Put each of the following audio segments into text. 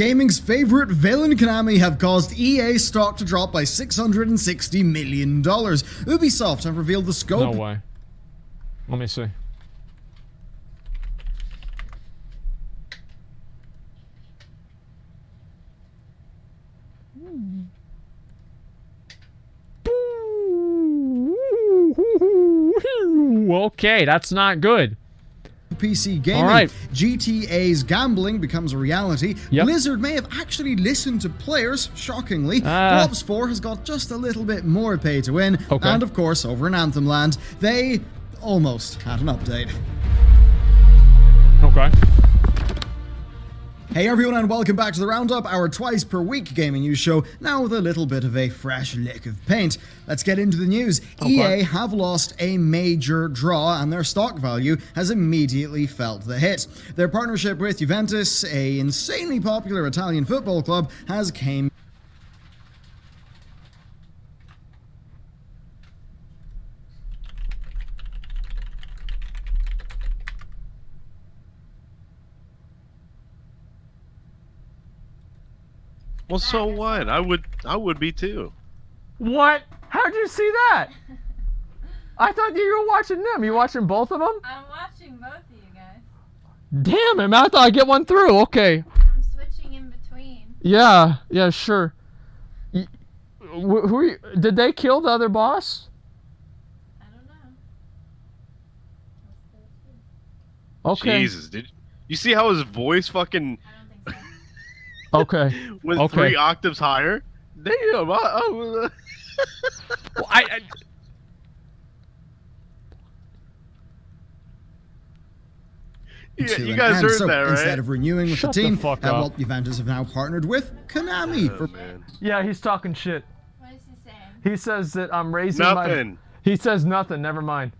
Gaming's favorite villain Konami have caused EA stock to drop by $660 million. Ubisoft have revealed the scope. No way. Let me see. Okay, that's not good. PC gaming. All right. GTA's gambling becomes a reality. Yep. Blizzard may have actually listened to players, shockingly. Ops 4 has got just a little bit more pay to win. Okay. And of course, over in Anthem land, they almost had an update. Okay. Hey everyone, and welcome back to the Roundup, our twice per week gaming news show, now with a little bit of a fresh lick of paint. Let's get into the news. Okay. EA have lost a major draw, and their stock value has immediately felt the hit. Their partnership with Juventus, a insanely popular Italian football club, has came. Well, so what? I would be too. What? How'd you see that? I thought you were watching them. You watching both of them? I'm watching both of you guys. Damn it, man. I thought I'd get one through. Okay. I'm switching in between. Yeah, sure. Who are you, did they kill the other boss? I don't know. Okay. Jesus, did you see how his voice fucking I don't think so. Okay. went Okay. 3 octaves higher? Damn. Well, I you guys heard so that, right? Instead of renewing with Shut the the team, fuck well, up. Juventus have now partnered with Konami for Man. yeah, he's talking shit. What is he saying? He says that I'm raising Nothing. He says nothing. Never mind.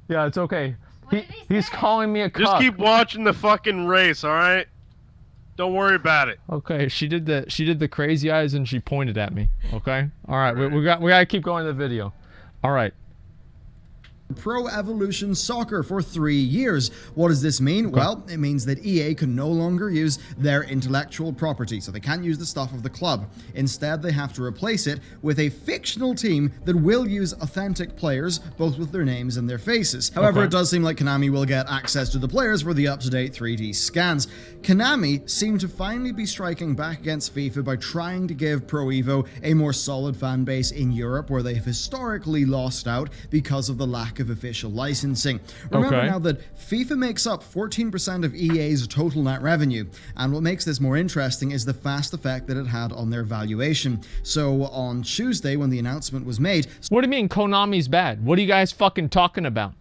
Yeah, it's okay. What did he He's say? calling me a cuck. Just keep watching the fucking race, all right? Don't worry about it. Okay, she did the crazy eyes and she pointed at me. Okay, all right, we gotta keep going to the video. All right. Pro Evolution Soccer for 3 years. What does this mean? Well, it means that EA can no longer use their intellectual property, so they can't use the stuff of the club. Instead, they have to replace it with a fictional team that will use authentic players, both with their names and their faces. However, it does seem like Konami will get access to the players for the up-to-date 3D scans. Konami seem to finally be striking back against FIFA by trying to give Pro Evo a more solid fan base in Europe, where they have historically lost out because of the lack of official licensing. Remember now that FIFA makes up 14% of EA's total net revenue, and what makes this more interesting is the fast effect that it had on their valuation. So on Tuesday, when the announcement was made... What do you mean Konami's bad? What are you guys fucking talking about?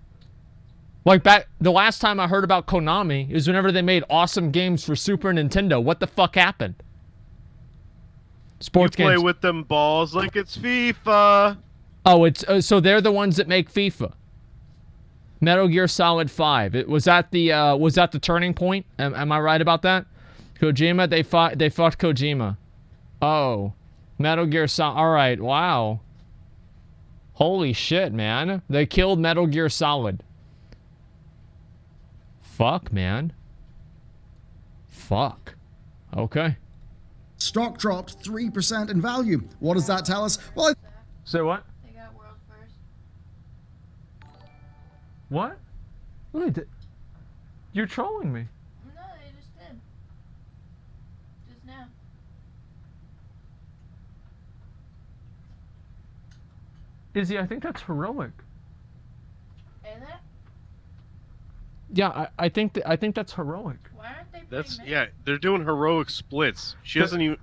Like the last time I heard about Konami is whenever they made awesome games for Super Nintendo. What the fuck happened? Sports You play games. with them balls like it's FIFA. Oh, it's so they're the ones that make FIFA. Metal Gear Solid 5. Was that the turning point? Am I right about that? Kojima, they fought Kojima. Oh, Metal Gear Solid. All right, wow. Holy shit, man! They killed Metal Gear Solid. Fuck, man. Fuck. Okay. Stock dropped 3% in value. What does that tell us? Well, Say what? They got world first. What? Wait, you're trolling me. No, they just did. Just now. Izzy, I think that's heroic. Is it? Yeah, I think that's heroic. Why aren't they That's pretty yeah. They're doing heroic splits. She doesn't even.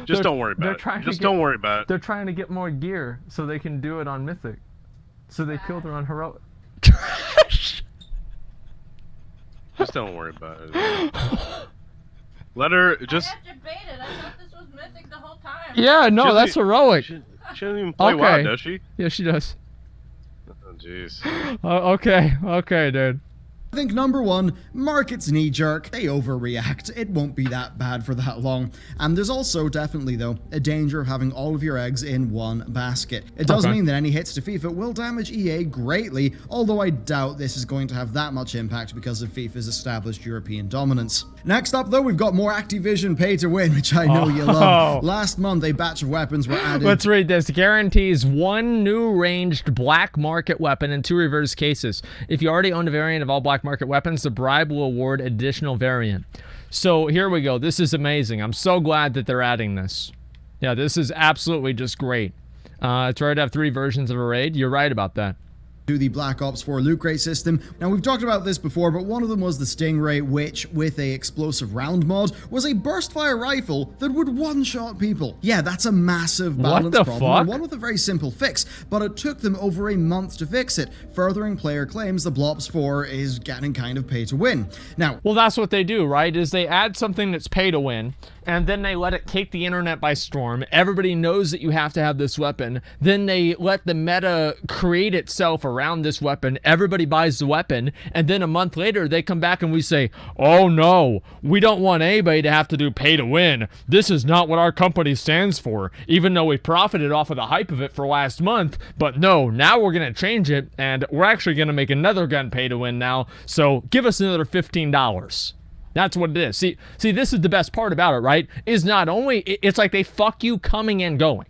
Just They're- don't worry they're about trying it. to Just get- don't worry about it. They're trying to get more gear so they can do it on Mythic. So they killed her on heroic. Just don't worry about it. Let her just. I got debated. I thought this was Mythic the whole time. Yeah, no, She that's doesn't- heroic. She doesn't even play Okay. WoW, does she? Yeah, she does. Oh jeez. Okay, dude. I think number one, market's knee-jerk. They overreact. It won't be that bad for that long. And there's also definitely, though, a danger of having all of your eggs in one basket. It does mean that any hits to FIFA will damage EA greatly, although I doubt this is going to have that much impact because of FIFA's established European dominance. Next up, though, we've got more Activision Pay-to-Win, which I know you love. Last month, a batch of weapons were added. Let's read this. Guarantees 1 new ranged black market weapon and 2 reverse cases. If you already own a variant of all black market weapons, the bribe will award additional variant. So here we go. This is amazing. I'm so glad that they're adding this. Yeah, this is absolutely just great. It's rare to have 3 versions of a raid. You're right about that. To the Black Ops 4 loot crate system. Now, we've talked about this before, but one of them was the Stingray, which, with a explosive round mod, was a burst fire rifle that would one-shot people. Yeah, that's a massive balance problem, and one with a very simple fix, but it took them over a month to fix it, furthering player claims the Blops 4 is getting kind of pay to win. Now, well, that's what they do, right? Is they add something that's pay to win, and then they let it take the internet by storm. Everybody knows that you have to have this weapon. Then they let the meta create itself around this weapon. Everybody buys the weapon, and then a month later they come back and we say, oh no, we don't want anybody to have to do pay to win. This is not what our company stands for, even though we profited off of the hype of it for last month. But no, now we're going to change it, and we're actually going to make another gun pay to win now, so give us another $15. That's what it is. See, this is the best part about it, right? Is not only, it's like they fuck you coming and going,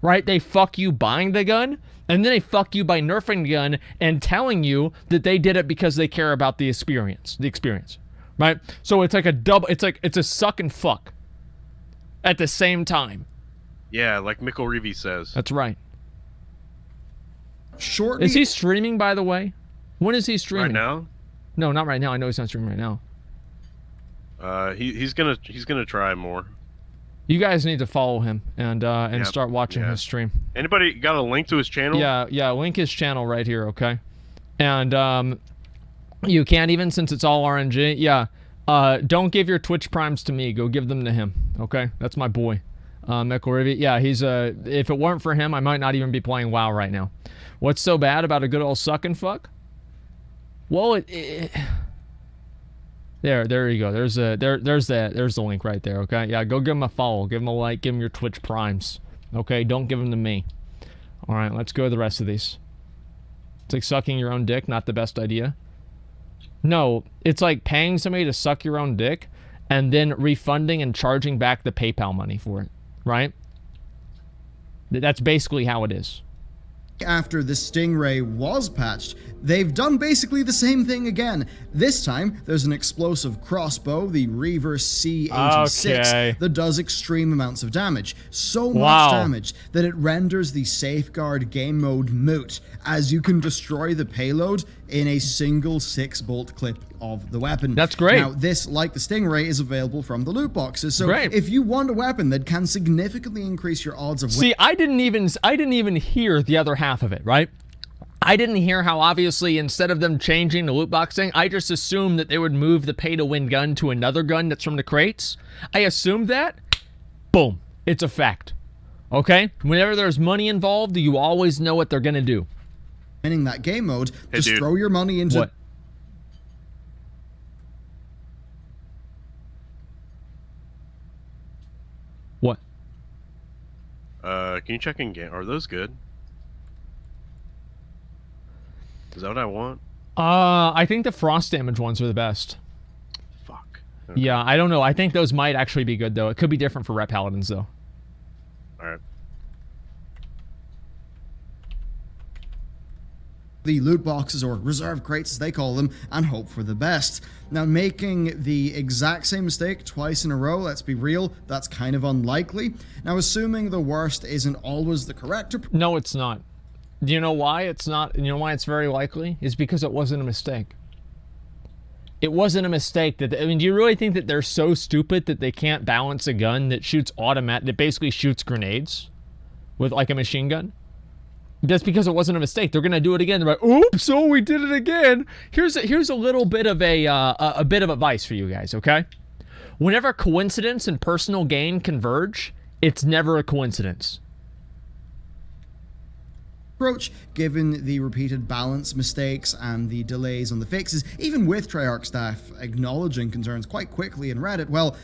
right? They fuck you buying the gun, and then they fuck you by nerfing the gun and telling you that they did it because they care about the experience, right? So it's like a double, it's a suck and fuck at the same time. Yeah, like Mikkel Reeve says. That's right. shortly... Is he streaming, by the way? When is he streaming? Right now? No, not right now. I know he's not streaming right now. He's gonna try more. You guys need to follow him and start watching his stream. Anybody got a link to his channel? Yeah, link his channel right here, okay? And you can't even, since it's all RNG. Yeah, don't give your Twitch primes to me. Go give them to him, okay? That's my boy, Mikkel. Yeah, he's if it weren't for him, I might not even be playing WoW right now. What's so bad about a good old suck and fuck? Well, there you go. There's the link right there. Okay, yeah, go give him a follow, give him a like, give him your Twitch primes. Okay, don't give them to me. All right, let's go to the rest of these. It's like sucking your own dick, not the best idea. No, it's like paying somebody to suck your own dick and then refunding and charging back the PayPal money for it, right? That's basically how it is. After the Stingray was patched, they've done basically the same thing again. This time, there's an explosive crossbow, the Reaver C86, that does extreme amounts of damage. So much damage that it renders the Safeguard game mode moot, as you can destroy the payload in a single 6-bolt clip of the weapon. That's great. Now, this, like the Stingray, is available from the loot boxes. So if you want a weapon that can significantly increase your odds of winning... See, I didn't even hear the other half of it, right? I didn't hear how, obviously, instead of them changing the loot box thing, I just assumed that they would move the pay-to-win gun to another gun that's from the crates. I assumed that. Boom. It's a fact. Okay? Whenever there's money involved, you always know what they're going to do. Winning that game mode, just throw your money into... What? What? Can you check in game? Are those good? Is that what I want? I think the frost damage ones are the best. Fuck. Okay. Yeah, I don't know. I think those might actually be good, though. It could be different for Ret Paladins, though. Alright. The loot boxes, or reserve crates as they call them, and hope for the best. Now, making the exact same mistake twice in a row, let's be real, that's kind of unlikely. Now, assuming the worst isn't always the correct approach... No, it's not. Do you know why it's not? You know why it's very likely? It's because it wasn't a mistake. It wasn't a mistake. I mean, do you really think that they're so stupid that they can't balance a gun that shoots that basically shoots grenades with like a machine gun? That's because it wasn't a mistake. They're gonna do it again. They're like, "Oops! Oh, we did it again." Here's a little bit of a bit of advice for you guys. Okay, whenever coincidence and personal gain converge, it's never a coincidence. approach, given the repeated balance mistakes and the delays on the fixes, even with Treyarch staff acknowledging concerns quite quickly in Reddit. Well,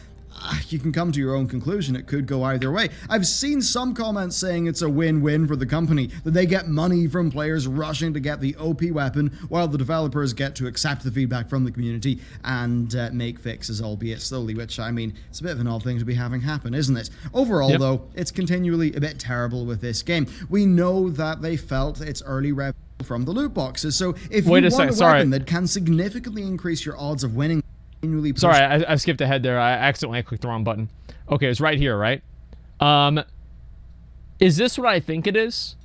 you can come to your own conclusion. It could go either way. I've seen some comments saying it's a win-win for the company, that they get money from players rushing to get the OP weapon, while the developers get to accept the feedback from the community and make fixes, albeit slowly, which, I mean, it's a bit of an odd thing to be having happen, isn't it? Overall, though, it's continually a bit terrible with this game. We know that they felt its early revenue from the loot boxes, so if you want a weapon that can significantly increase your odds of winning. Sorry, I skipped ahead there. I accidentally clicked the wrong button. Okay, it's right here, right? Is this what I think it is?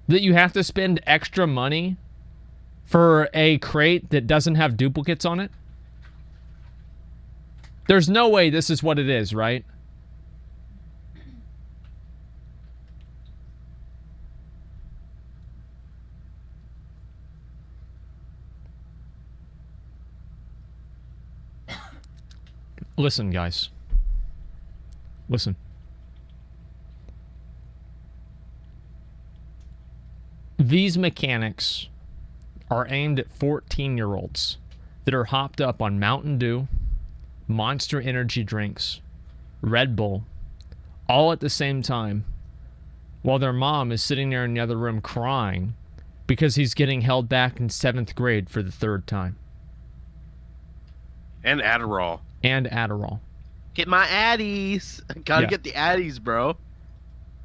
That you have to spend extra money for a crate that doesn't have duplicates on it? There's no way this is what it is, right? Listen, guys. Listen. These mechanics are aimed at 14-year-olds that are hopped up on Mountain Dew, Monster Energy drinks, Red Bull, all at the same time, while their mom is sitting there in the other room crying because he's getting held back in 7th grade for the 3rd time. And Adderall. Get my Addies. Gotta get the Addies, bro.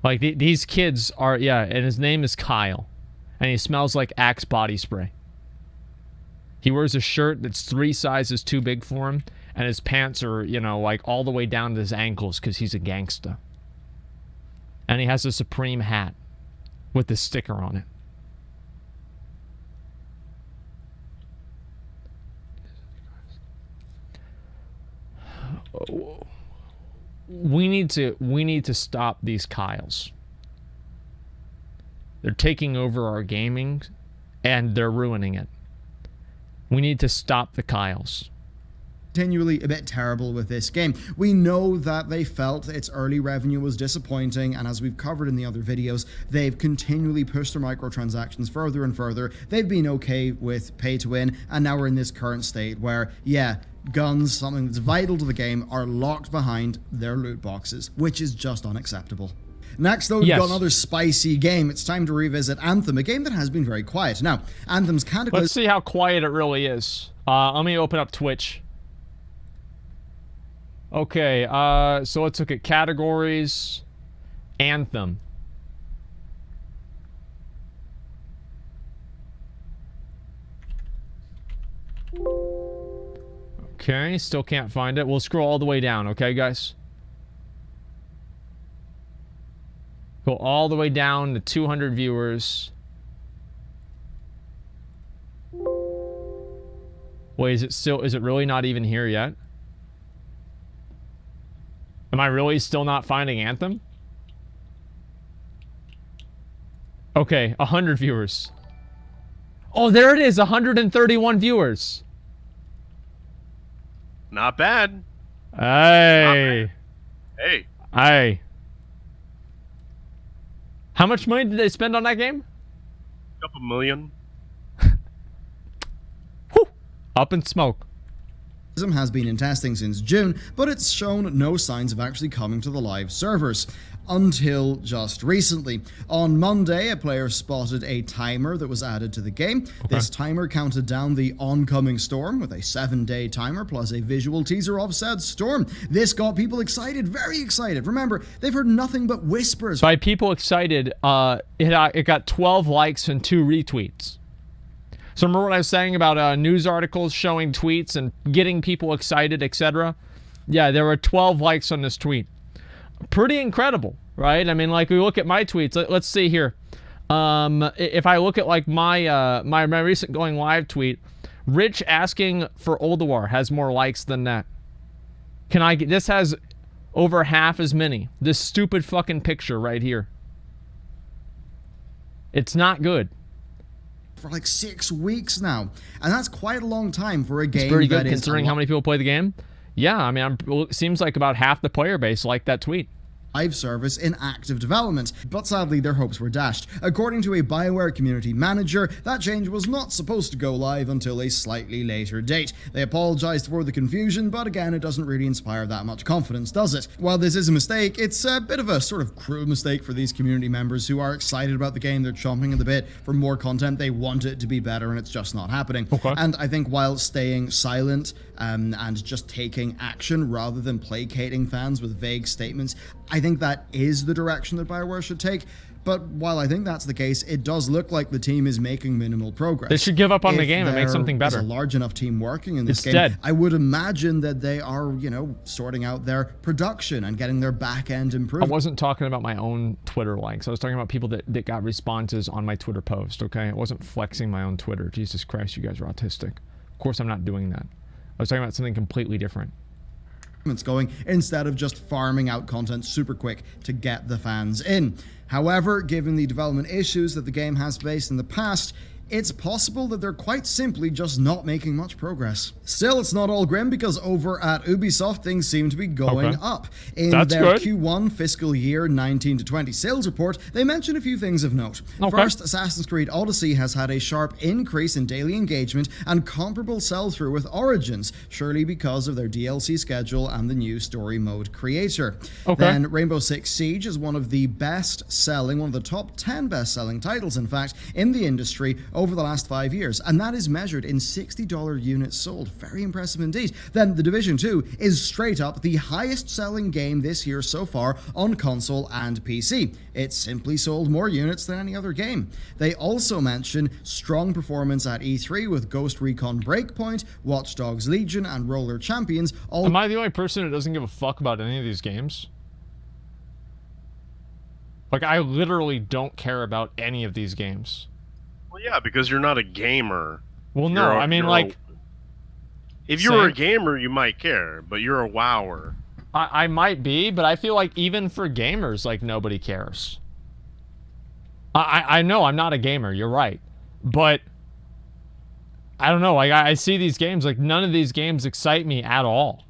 Like, these kids are, and his name is Kyle. And he smells like Axe body spray. He wears a shirt that's 3 sizes too big for him. And his pants are, you know, like all the way down to his ankles because he's a gangsta. And he has a Supreme hat with the sticker on it. We need to stop these Kyles. They're taking over our gaming and they're ruining it. We need to stop the Kyles. Continually a bit terrible with this game. We know that they felt its early revenue was disappointing, and as we've covered in the other videos, they've continually pushed their microtransactions further and further. They've been okay with pay to win, and now we're in this current state where, guns, something that's vital to the game, are locked behind their loot boxes, which is just unacceptable. Next, though, we've got another spicy game. It's time to revisit Anthem, a game that has been very quiet. Now, Anthem's cataclysm... Let's see how quiet it really is. Let me open up Twitch. Okay, so let's look at categories. Anthem. Okay, still can't find it. We'll scroll all the way down, okay, guys? Go all the way down to 200 viewers. Wait, is it really not even here yet? Am I really still not finding Anthem? Okay, 100 viewers. Oh, there it is, 131 viewers. Not bad. Hey. Hey. Hey. How much money did they spend on that game? Couple million. Whew. Up in smoke. has been in testing since June, but it's shown no signs of actually coming to the live servers. Until just recently. On Monday, a player spotted a timer that was added to the game. Okay. This timer counted down the oncoming storm with a 7-day timer plus a visual teaser of said storm. This got people excited, very excited. Remember, they've heard nothing but whispers. By people excited, it got 12 likes and 2 retweets. So remember what I was saying about news articles showing tweets and getting people excited, etc.? Yeah, there were 12 likes on this tweet. Pretty incredible, right? I mean, like, we look at my tweets. Let's see here. If I look at like my my recent going live tweet, Rich asking for Oldawar has more likes than that. Can I get this? Has over half as many. This stupid fucking picture right here. It's not good. For like 6 weeks now, and that's quite a long time for a game. It's pretty good considering how many people play the game. Yeah, I mean, it seems like about half the player base liked that tweet. live service in active development, but sadly their hopes were dashed. According to a BioWare community manager, that change was not supposed to go live until a slightly later date. They apologized for the confusion, but again, it doesn't really inspire that much confidence, does it? While this is a mistake, it's a bit of a sort of cruel mistake for these community members who are excited about the game. They're chomping at the bit for more content. They want it to be better, and it's just not happening. Okay. And I think while staying silent and just taking action rather than placating fans with vague statements, I think that is the direction that BioWare should take. But while I think that's the case, it does look like the team is making minimal progress. They should give up on the If game and make something better. There's a large enough team working in this It's game. dead. I would imagine that they are, you know, sorting out their production and getting their back end I improved. wasn't talking about my own Twitter likes. I was talking about people that got responses on my Twitter post, okay? I wasn't flexing my own Twitter. Jesus Christ, you guys are autistic. Of course I'm not doing that. I was talking about something completely different. Going instead of just farming out content super quick to get the fans in. However, given the development issues that the game has faced in the past, it's possible that they're quite simply just not making much progress. Still, it's not all grim, because over at Ubisoft, things seem to be going up. In That's their good. Q1 fiscal year 19 to 20 sales report, they mentioned a few things of note. First, Assassin's Creed Odyssey has had a sharp increase in daily engagement and comparable sell-through with Origins, surely because of their DLC schedule and the new story mode creator. Then Rainbow Six Siege is one of the best-selling, one of the top 10 best-selling titles, in fact, in the industry over the last 5 years, and that is measured in $60 units sold. Very impressive indeed. Then The Division 2 is straight up the highest selling game this year so far on console and PC. It simply sold more units than any other game. They also mention strong performance at E3 with Ghost Recon Breakpoint, Watch Dogs Legion, and Roller Champions. Am I the only person who doesn't give a fuck about any of these games? Like, I literally don't care about any of these games. Well, yeah, because you're not a gamer. Well, no, I mean, like... If you were a gamer, you might care, but you're a wower. I might be, but I feel like even for gamers, like, nobody cares. I know I'm not a gamer, you're right. But... I don't know, like, I see these games, like, none of these games excite me at all.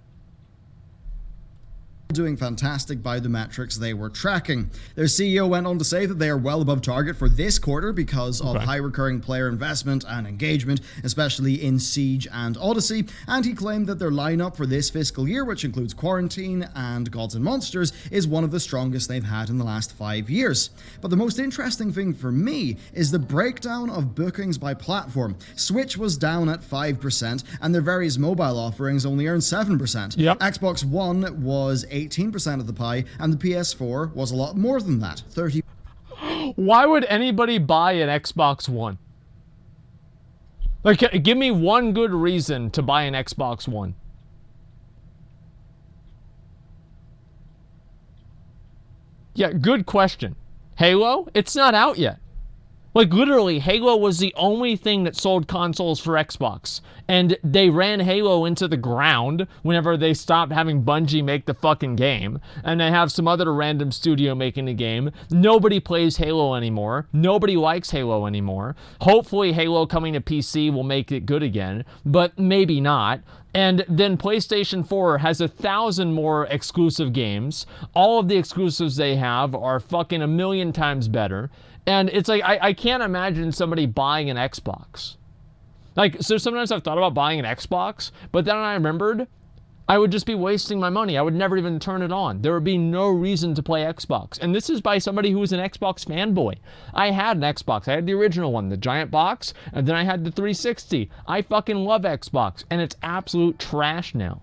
Doing fantastic by the metrics they were tracking. Their CEO went on to say that they are well above target for this quarter because of high recurring player investment and engagement, especially in Siege and Odyssey, and he claimed that their lineup for this fiscal year, which includes Quarantine and Gods and Monsters, is one of the strongest they've had in the last 5 years. But the most interesting thing for me is the breakdown of bookings by platform. Switch was down at 5%, and their various mobile offerings only earned 7%. Xbox One was 18% of the pie, and the PS4 was a lot more than that, 30%. Why would anybody buy an Xbox One? Like, give me one good reason to buy an Xbox One. Yeah, good question. Halo? It's not out yet. Like, literally, Halo was the only thing that sold consoles for Xbox. And they ran Halo into the ground whenever they stopped having Bungie make the fucking game. And they have some other random studio making the game. Nobody plays Halo anymore. Nobody likes Halo anymore. Hopefully, Halo coming to PC will make it good again. But maybe not. And then PlayStation 4 has 1,000 more exclusive games. All of the exclusives they have are fucking 1,000,000 times better. And it's like, I can't imagine somebody buying an Xbox. Like, so sometimes I've thought about buying an Xbox, but then I remembered I would just be wasting my money. I would never even turn it on. There would be no reason to play Xbox. And this is by somebody who was an Xbox fanboy. I had an Xbox. I had the original one, the giant box, and then I had the 360. I fucking love Xbox, and it's absolute trash now.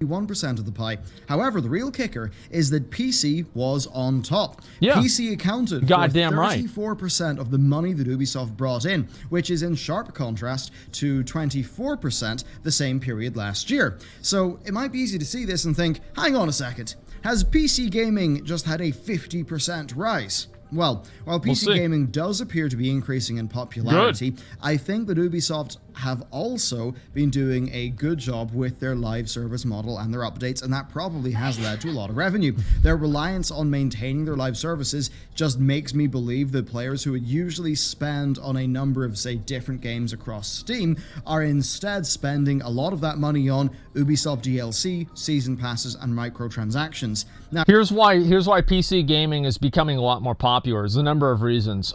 1% of the pie. However, the real kicker is that PC was on top. Yeah. PC accounted for 34% of the money that Ubisoft brought in, which is in sharp contrast to 24% the same period last year. So it might be easy to see this and think, hang on a second, has PC gaming just had a 50% rise? Well, while PC gaming does appear to be increasing in popularity, I think that Ubisoft have also been doing a good job with their live service model and their updates, and that probably has led to a lot of revenue. Their reliance on maintaining their live services just makes me believe that players who would usually spend on a number of, say, different games across Steam are instead spending a lot of that money on Ubisoft DLC, season passes, and microtransactions. Now, here's why PC gaming is becoming a lot more popular. There's a number of reasons.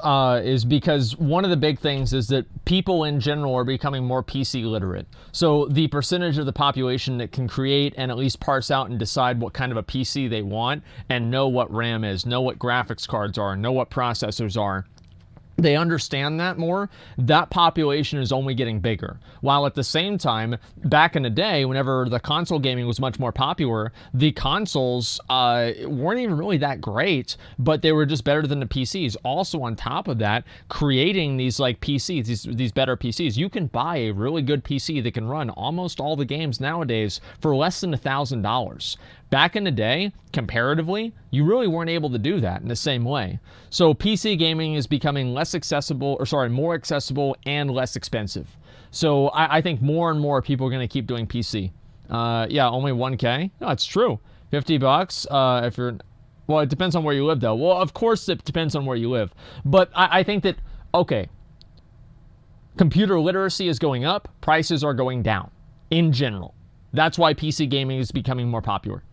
Is because one of the big things is that people in general are becoming more PC literate. So the percentage of the population that can create and at least parse out and decide what kind of a PC they want and know what RAM is, know what graphics cards are, know what processors are, they understand that more. That population is only getting bigger. While at the same time, back in the day, whenever the console gaming was much more popular, the consoles weren't even really that great, but they were just better than the PCs. Also, on top of that, creating these like PCs, these better PCs, you can buy a really good PC that can run almost all the games nowadays for less than $1,000. Back in the day, comparatively, you really weren't able to do that in the same way. So PC gaming is becoming more accessible and less expensive. So I think more and more people are going to keep doing PC. Yeah, only 1K? No, it's true. $50 if you're... Well, it depends on where you live, though. Well, of course it depends on where you live. But I think that, okay, computer literacy is going up, prices are going down in general. That's why PC gaming is becoming more popular.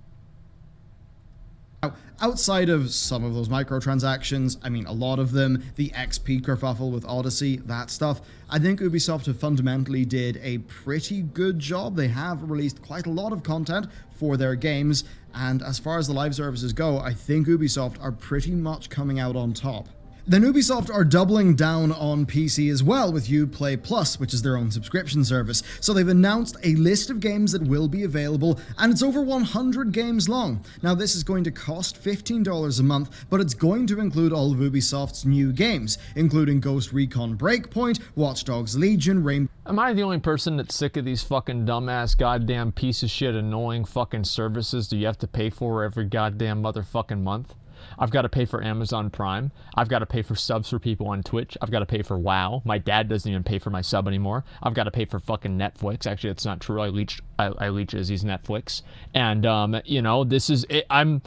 outside of some of those microtransactions, I mean, a lot of them, the XP kerfuffle with Odyssey, that stuff, I think Ubisoft have fundamentally did a pretty good job. They have released quite a lot of content for their games, and as far as the live services go, I think Ubisoft are pretty much coming out on top. Then Ubisoft are doubling down on PC as well with Uplay Plus, which is their own subscription service. So they've announced a list of games that will be available, and it's over 100 games long. Now this is going to cost $15 a month, but it's going to include all of Ubisoft's new games, including Ghost Recon Breakpoint, Watch Dogs Legion, Rainbow... Am I the only person that's sick of these fucking dumbass goddamn piece of shit annoying fucking services that you have to pay for every goddamn motherfucking month? I've got to pay for Amazon Prime. I've got to pay for subs for people on Twitch. I've got to pay for WoW. My dad doesn't even pay for my sub anymore. I've got to pay for fucking Netflix. Actually, it's not true. I leech Izzy's Netflix. And, you know, this is it. I'm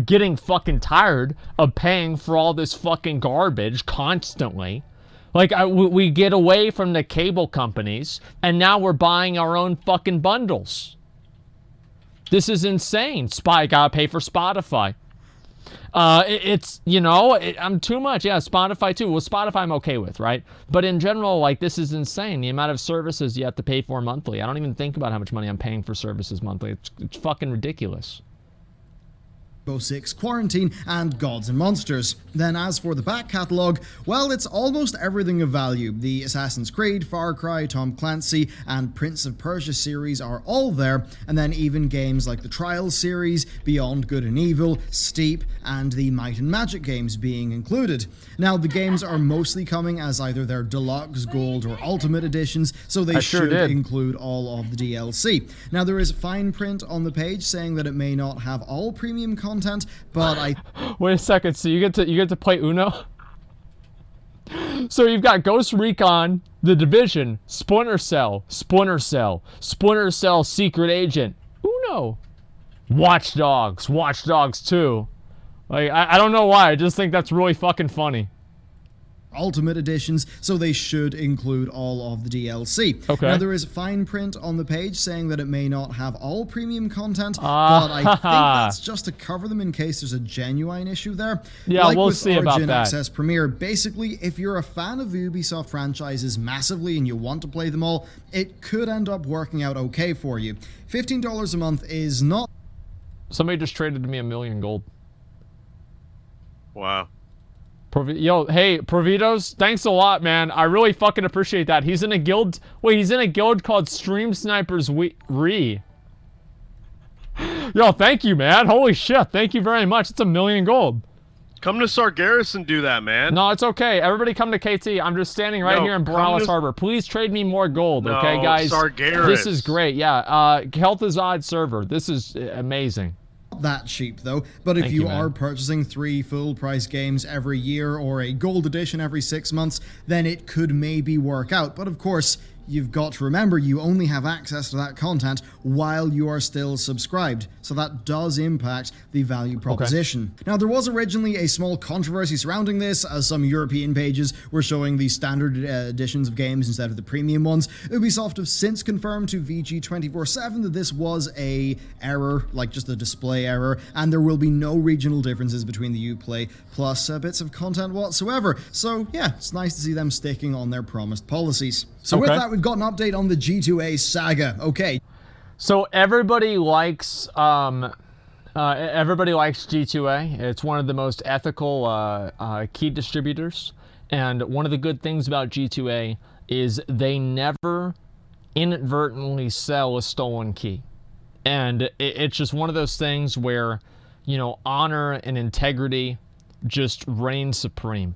getting fucking tired of paying for all this fucking garbage constantly. Like, we get away from the cable companies, and now we're buying our own fucking bundles. This is insane. Gotta pay for Spotify. It's, you know, I'm too much. Yeah, Spotify too. Well, Spotify I'm okay with, right? But in general, like, this is insane. The amount of services you have to pay for monthly. I don't even think about how much money I'm paying for services monthly. It's fucking ridiculous. 6, Quarantine, and Gods and Monsters. Then as for the back catalogue, well, it's almost everything of value. The Assassin's Creed, Far Cry, Tom Clancy, and Prince of Persia series are all there, and then even games like the Trials series, Beyond Good and Evil, Steep, and the Might and Magic games being included. Now, the games are mostly coming as either their deluxe, gold, or ultimate editions, so they should include all of the DLC. Now, there is fine print on the page saying that it may not have all premium content, but I... Wait a second, so you get to play Uno? So you've got Ghost Recon, The Division, Splinter Cell, Secret Agent, Uno, Watch Dogs 2. Like, I don't know why, I just think that's really fucking funny. Ultimate editions, so they should include all of the DLC. Okay. Now, there is fine print on the page saying that it may not have all premium content, but I think that's just to cover them in case there's a genuine issue there. Yeah, like we'll with see Origin about that. Access Premier, basically, if you're a fan of the Ubisoft franchises massively and you want to play them all, it could end up working out okay for you. $15 a month is not... Somebody just traded me $1 million gold. Wow. Yo, hey, Provitos, thanks a lot, man. I really fucking appreciate that. He's in a guild... Wait, he's in a guild called Stream Snipers Re. Yo, thank you, man. Holy shit, thank you very much. It's $1 million gold. Come to Sargeras and do that, man. No, it's okay. Everybody come to KT. I'm just standing right here in Borealis Harbor. Please trade me more gold, okay, guys? Sargeras. This is great, yeah. Health is Odd server. This is amazing. That cheap though, but if you are purchasing 3 full price games every year or a gold edition every 6 months, then it could maybe work out. But of course, you've got to remember you only have access to that content while you are still subscribed. So that does impact the value proposition. Now, there was originally a small controversy surrounding this, as some European pages were showing the standard editions of games instead of the premium ones. Ubisoft have since confirmed to VG247 that this was a error, like just a display error, and there will be no regional differences between the Uplay plus bits of content whatsoever. So yeah, it's nice to see them sticking on their promised policies. So with that, we've got an update on the G2A saga. Okay. So everybody likes G2A. It's one of the most ethical key distributors, and one of the good things about G2A is they never inadvertently sell a stolen key. And it's just one of those things where, you know, honor and integrity just reign supreme.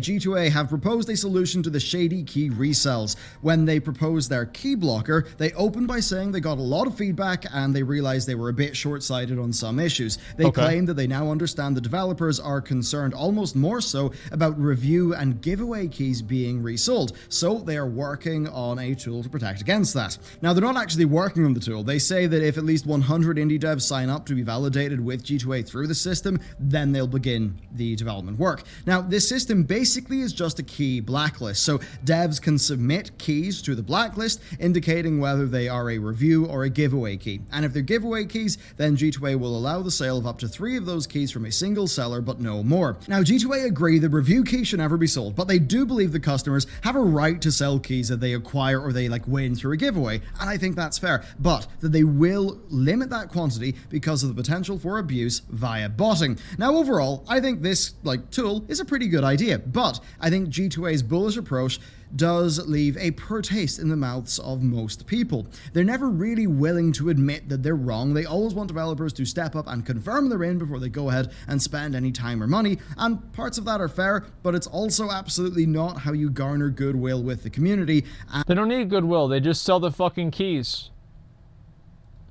G2A have proposed a solution to the shady key resells. When they proposed their key blocker, they opened by saying they got a lot of feedback and they realized they were a bit short-sighted on some issues. They claim that they now understand the developers are concerned almost more so about review and giveaway keys being resold, so they are working on a tool to protect against that. Now, they're not actually working on the tool. They say that if at least 100 indie devs sign up to be validated with G2A through the system, then they'll begin the development work. Now, this system basically is just a key blacklist, so devs can submit keys to the blacklist indicating whether they are a review or a giveaway key, and if they're giveaway keys, then G2A will allow the sale of up to 3 of those keys from a single seller, but no more. Now, G2A agree that review keys should never be sold, but they do believe the customers have a right to sell keys that they acquire or they win through a giveaway, and I think that's fair, but that they will limit that quantity because of the potential for abuse via botting. Now, overall, I think this tool is a pretty good idea, but I think G2A's bullish approach does leave a poor taste in the mouths of most people. They're never really willing to admit that they're wrong. They always want developers to step up and confirm they're in before they go ahead and spend any time or money, and parts of that are fair, but it's also absolutely not how you garner goodwill with the community. They don't need goodwill, they just sell the fucking keys.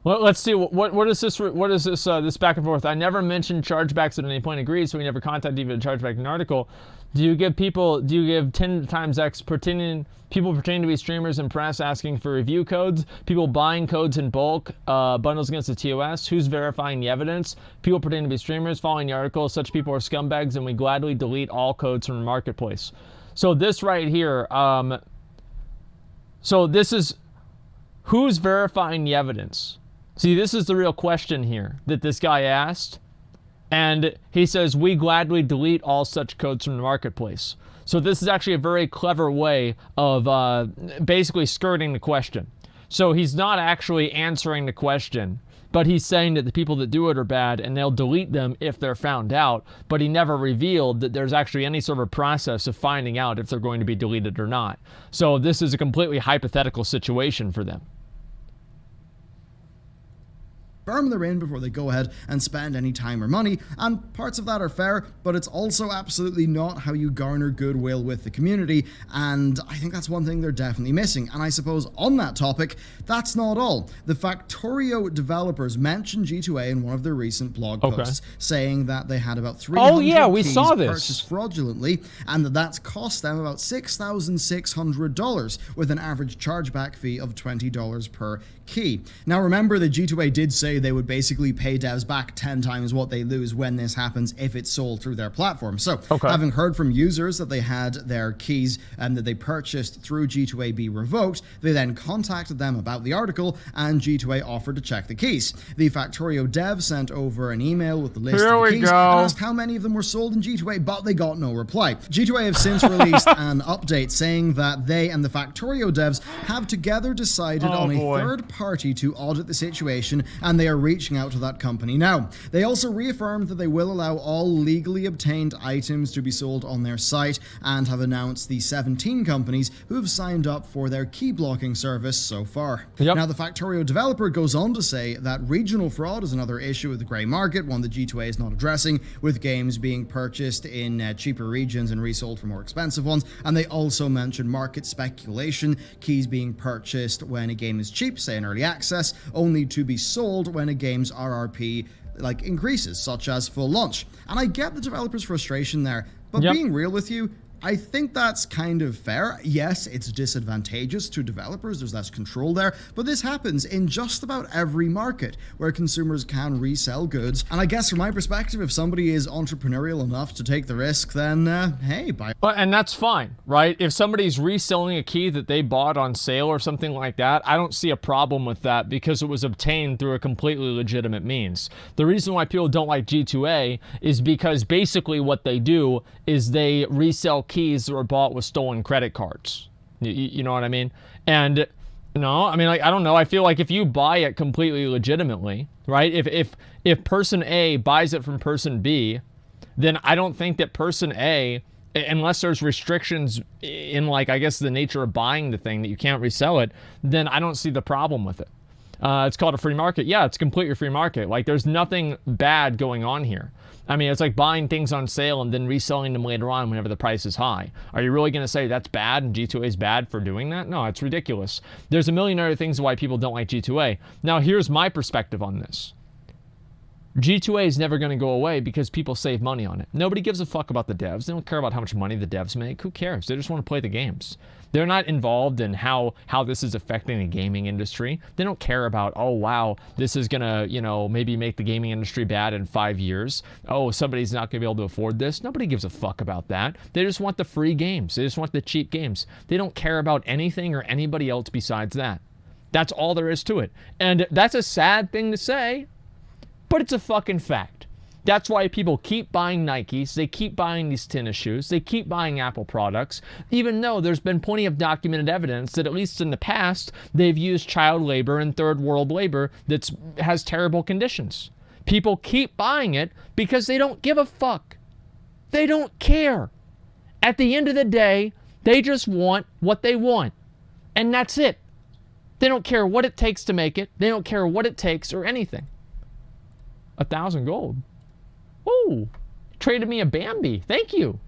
Well, let's see, what is this this back and forth? I never mentioned chargebacks at any point, agreed, so we never contacted even a chargeback in an article. Do you give 10 times X people pretending to be streamers and press asking for review codes? People buying codes in bulk, bundles against the TOS? Who's verifying the evidence? People pretending to be streamers, following the article, such people are scumbags and we gladly delete all codes from the marketplace. So this right here, so this is, who's verifying the evidence? See, this is the real question here that this guy asked. And he says, we gladly delete all such codes from the marketplace. So this is actually a very clever way of basically skirting the question. So he's not actually answering the question, but he's saying that the people that do it are bad and they'll delete them if they're found out. But he never revealed that there's actually any sort of process of finding out if they're going to be deleted or not. So this is a completely hypothetical situation for them. Confirm they're in before they go ahead and spend any time or money, and parts of that are fair, but it's also absolutely not how you garner goodwill with the community, and I think that's one thing they're definitely missing. And I suppose on that topic, that's not all. The Factorio developers mentioned G2A in one of their recent blog posts, saying that they had about 300 keys purchased fraudulently, and that's cost them about $6,600 with an average chargeback fee of $20 per key. Now remember that G2A did say they would basically pay devs back 10 times what they lose when this happens if it's sold through their platform. So having heard from users that they had their keys that they purchased through G2A be revoked, they then contacted them about the article and G2A offered to check the keys. The Factorio dev sent over an email with the list of the keys and asked how many of them were sold in G2A, but they got no reply. G2A have since released an update saying that they and the Factorio devs have together decided on a third party to audit the situation, and they are reaching out to that company now. They also reaffirmed that they will allow all legally obtained items to be sold on their site and have announced the 17 companies who have signed up for their key blocking service so far. Now, the Factorio developer goes on to say that regional fraud is another issue with the grey market, one that G2A is not addressing, with games being purchased in cheaper regions and resold for more expensive ones. And they also mentioned market speculation, keys being purchased when a game is cheap, say in early access, only to be sold when a game's RRP increases, such as full launch. And I get the developer's frustration there, but being real with you, I think that's kind of fair. Yes, it's disadvantageous to developers, there's less control there, but this happens in just about every market where consumers can resell goods. And I guess from my perspective, if somebody is entrepreneurial enough to take the risk, then hey, buy. And that's fine, right? If somebody's reselling a key that they bought on sale or something like that, I don't see a problem with that because it was obtained through a completely legitimate means. The reason why people don't like G2A is because basically what they do is they resell keys that were bought with stolen credit cards. You know what I mean? And no, I mean, like, I don't know. I feel like if you buy it completely legitimately, right? If person A buys it from person B, then I don't think that person A, unless there's restrictions in, like, I guess the nature of buying the thing that you can't resell it, then I don't see the problem with it. It's called a free market. Yeah, it's completely free market. Like, there's nothing bad going on here. I mean, it's like buying things on sale and then reselling them later on whenever the price is high. Are you really going to say that's bad and G2A is bad for doing that? No, it's ridiculous. There's a million other things why people don't like G2A. Now, here's my perspective on this. G2A is never going to go away because people save money on it. Nobody gives a fuck about the devs. They don't care about how much money the devs make. Who cares? They just want to play the games. They're not involved in how this is affecting the gaming industry. They don't care about, oh, wow, this is going to, you know, maybe make the gaming industry bad in 5 years. Oh, somebody's not going to be able to afford this. Nobody gives a fuck about that. They just want the free games. They just want the cheap games. They don't care about anything or anybody else besides that. That's all there is to it. And that's a sad thing to say, but it's a fucking fact. That's why people keep buying Nikes, they keep buying these tennis shoes, they keep buying Apple products, even though there's been plenty of documented evidence that at least in the past, they've used child labor and third world labor that has terrible conditions. People keep buying it because they don't give a fuck. They don't care. At the end of the day, they just want what they want. And that's it. They don't care what it takes to make it. They don't care what it takes or anything. 1,000 gold. Ooh, traded me a Bambi. Thank you.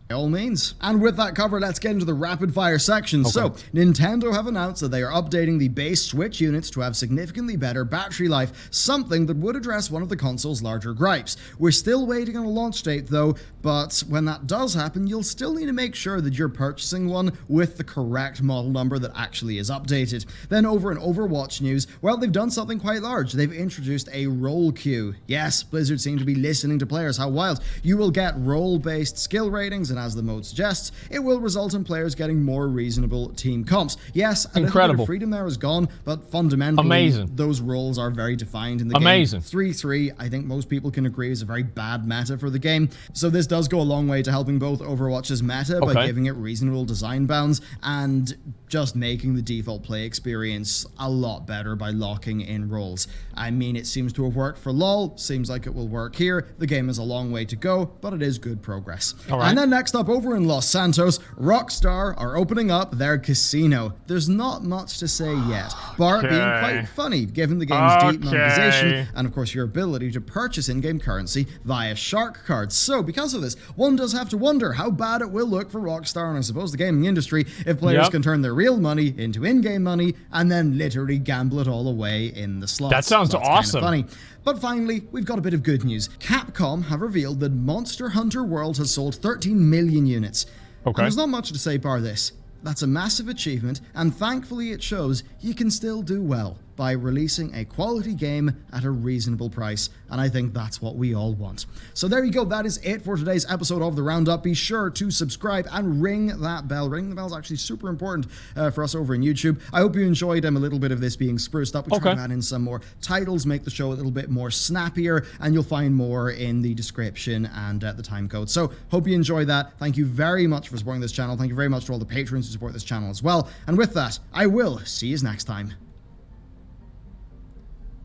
By all means. And with that covered, let's get into the rapid fire section. Okay. So, Nintendo have announced that they are updating the base Switch units to have significantly better battery life, something that would address one of the console's larger gripes. We're still waiting on a launch date though, but when that does happen, you'll still need to make sure that you're purchasing one with the correct model number that actually is updated. Then over in Overwatch news, well, they've done something quite large. They've introduced a role queue. Yes, Blizzard seem to be listening to players. How wild. You will get role-based skill ratings, and as the mode suggests, it will result in players getting more reasonable team comps. Yes, a little bit of freedom there is gone, but fundamentally, those roles are very defined in the game. 3-3, I think most people can agree, is a very bad meta for the game. So this does go a long way to helping both Overwatch's meta by giving it reasonable design bounds and just making the default play experience a lot better by locking in roles. I mean, it seems to have worked for LoL, seems like it will work here. The game is a long way to go, but it is good progress. And then next up, over in Los Santos, Rockstar are opening up their casino. There's not much to say yet, bar being quite funny given the game's deep monetization and of course your ability to purchase in-game currency via shark cards. So because of this, one does have to wonder how bad it will look for Rockstar and I suppose the gaming industry if players can turn their real money into in-game money and then literally gamble it all away in the slots. That sounds awesome. Kind of funny. But finally, we've got a bit of good news. Capcom have revealed that Monster Hunter World has sold 13 million units. And there's not much to say bar this. That's a massive achievement, and thankfully it shows you can still do well by releasing a quality game at a reasonable price, and I think that's what we all want. So there you go, that is it for today's episode of The Roundup. Be sure to subscribe and ring that bell. Ringing the bell is actually super important for us over in YouTube. I hope you enjoyed a little bit of this being spruced up. We try to add in some more titles, make the show a little bit more snappier, and you'll find more in the description and the time code. So hope you enjoyed that. Thank you very much for supporting this channel. Thank you very much to all the patrons who support this channel as well. And with that, I will see you next time.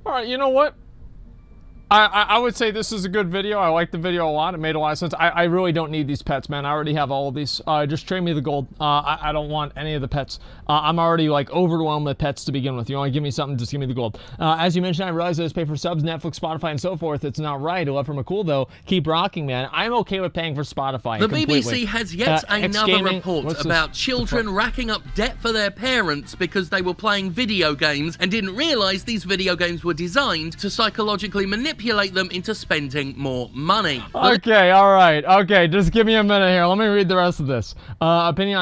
All right, you know what? I would say this is a good video. I like the video a lot. It made a lot of sense. I really don't need these pets, man. I already have all of these. Just trade me the gold. I don't want any of the pets. I'm already like overwhelmed with pets to begin with. You want to give me something, just give me the gold. As you mentioned, I realize those pay for subs, Netflix, Spotify, and so forth. It's not right. I love from McCool though. Keep rocking, man. I'm okay with paying for Spotify. The BBC has yet another report about children racking up debt for their parents because they were playing video games and didn't realize these video games were designed to psychologically manipulate manipulate them into spending more money. Okay, all right. Okay, just give me a minute here. Let me read the rest of this. Opinion